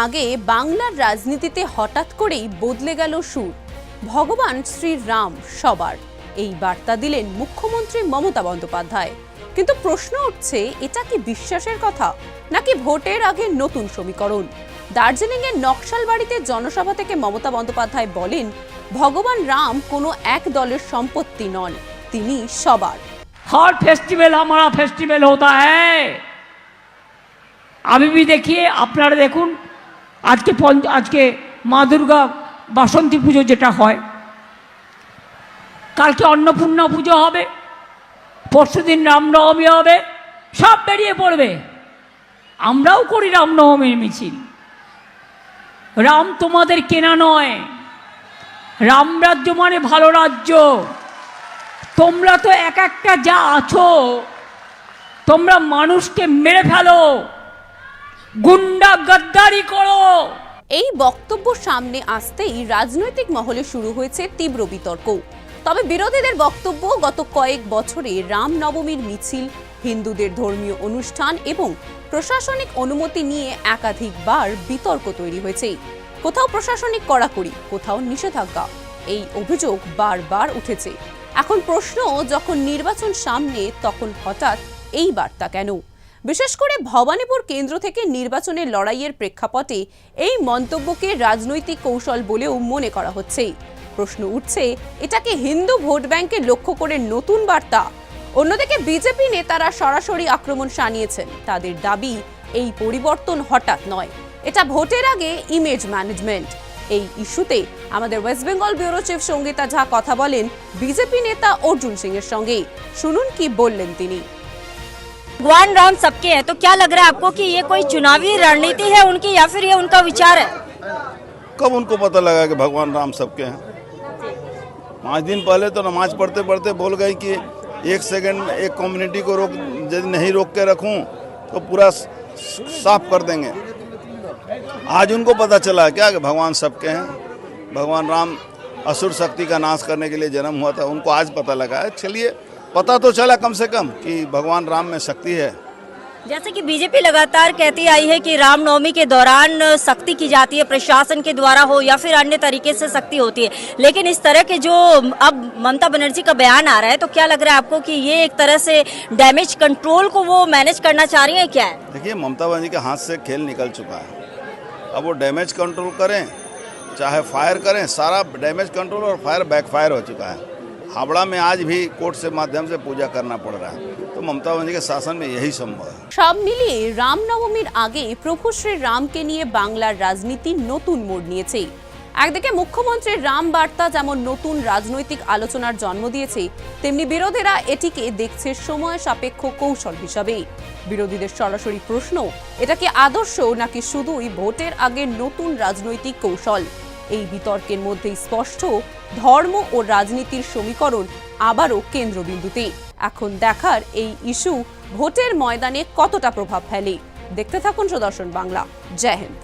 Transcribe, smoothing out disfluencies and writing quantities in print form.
আগে বাংলার রাজনীতিতে হঠাৎ করেই বদলে গেল সুর। ভগবান শ্রীরাম সবার, এই বার্তা দিলেন মুখ্যমন্ত্রী মমতা বন্দ্যোপাধ্যায়। কিন্তু প্রশ্ন উঠছে, এটা কি বিশ্বাসের কথা নাকি ভোটের আগে নতুন সমীকরণ? দার্জিলিং এর নকশালবাড়িতে জনসভা থেকে মমতা বন্দ্যোপাধ্যায় বলেন, ভগবান রাম কোনো এক দলের সম্পত্তি নন, তিনি সবার। हर फेस्टिवल हमारा फेस्टिवल होता है। अभी भी देखिए, আপনারা দেখুন, আজকে মা দুর্গা বাসন্তী পুজো যেটা হয়, কালকে অন্নপূর্ণা পুজো হবে, পরশুদিন রামনবমী হবে, সব বেরিয়ে পড়বে। আমরাও করি রামনবমীর মিছিল। রাম তোমাদের কেনা নয়, রাম রাজ্য মানে ভালো রাজ্য। তোমরা তো এক একটা যা আছো, তোমরা মানুষকে মেরে ফেলো, গুন্ডা গদ্দারি করো। এই বক্তব্য সামনে আসতেই রাজনৈতিক মহলে শুরু হয়েছে তীব্র বিতর্ক। তবে বিরোধীদের বক্তব্য, গত কয়েক বছরে রামনবমীর মিছিল, হিন্দুদের ধর্মীয় অনুষ্ঠান এবং প্রশাসনিক অনুমতি নিয়ে একাধিকবার বিতর্ক তৈরি হয়েছে। কোথাও প্রশাসনিক কড়াকড়ি, কোথাও নিষেধাজ্ঞা, এই অভিযোগ বারবার উঠেছে। এখন প্রশ্ন, যখন নির্বাচন সামনে, তখন হঠাৎ এই বার্তা কেন? বিশেষ করে ভবানীপুর কেন্দ্র থেকে নির্বাচনের লড়াইয়ের প্রেক্ষাপটে এই মন্তব্যকে রাজনৈতিক কৌশল বলেও মনে করা হচ্ছে। প্রশ্ন উঠছে, এটা কি হিন্দু ভোট ব্যাংকে লক্ষ্য করে নতুন বার্তা? অন্যদিকে বিজেপি নেতারা সরাসরি আক্রমণ শানিয়েছেন। তাদের দাবি, এই পরিবর্তন হঠাৎ নয়, এটা ভোটের আগে ইমেজ ম্যানেজমেন্ট। এই ইস্যুতে আমাদের West Bengal bureau chief Sangeeta Jha কথা বলেন বিজেপি নেতা অর্জুন সিং এর সঙ্গে। শুনুন কি বললেন তিনি। भगवान राम सबके हैं, तो क्या लग रहा है आपको कि ये कोई चुनावी रणनीति है उनकी, या फिर ये उनका विचार है? कब उनको पता लगा कि भगवान राम सबके हैं? 5 दिन पहले तो नमाज पढ़ते पढ़ते बोल गए कि 1 सेकंड एक कम्युनिटी को यदि नहीं रोक के रखूं तो पूरा साफ कर देंगे। आज उनको पता चला क्या कि भगवान सबके हैं। भगवान राम असुर शक्ति का नाश करने के लिए जन्म हुआ था, उनको आज पता लगा है। चलिए, पता तो चला कम से कम कि भगवान राम में शक्ति है। जैसे कि बीजेपी लगातार कहती आई है कि रामनवमी के दौरान सख्ती की जाती है, प्रशासन के द्वारा हो या फिर अन्य तरीके से सख्ती होती है, लेकिन इस तरह के जो अब ममता बनर्जी का बयान आ रहा है, तो क्या लग रहा है आपको कि ये एक तरह से डैमेज कंट्रोल को वो मैनेज करना चाह रही है? क्या है? देखिए, ममता बनर्जी के हाथ से खेल निकल चुका है। अब वो डैमेज कंट्रोल करें चाहे फायर करें, सारा डैमेज कंट्रोल और फायर बैकफायर हो चुका है। हावड़ा में आज भी कोर्ट से माध्यम से पूजा करना पड़ रहा है, तो ममता बनर्जी के शासन में यही संभव है। সব মিলিয়ে রামনবমীর আগে প্রভু শ্রী রামকে নিয়ে বাংলার রাজনীতি নতুন মোড় নিয়েছে। একদিকে মুখ্যমন্ত্রীর রাম বার্তা যেমন নতুন রাজনৈতিক আলোচনার জন্ম দিয়েছে, তেমনি বিরোধীরা এটিকে দেখছে সময় সাপেক্ষ কৌশল হিসাবে। বিরোধীদের সরাসরি প্রশ্ন, এটা কি আদর্শ নাকি শুধুই ভোটের আগে নতুন রাজনৈতিক কৌশল? এই বিতর্কের মধ্যেই স্পষ্ট, ধর্ম ও রাজনীতির সমীকরণ আবারও কেন্দ্রবিন্দুতে। এখন দেখার এই ইস্যু ভোটের ময়দানে কতটা প্রভাব ফেলে। দেখতে থাকুন সুদর্শন বাংলা। জয় হিন্দ।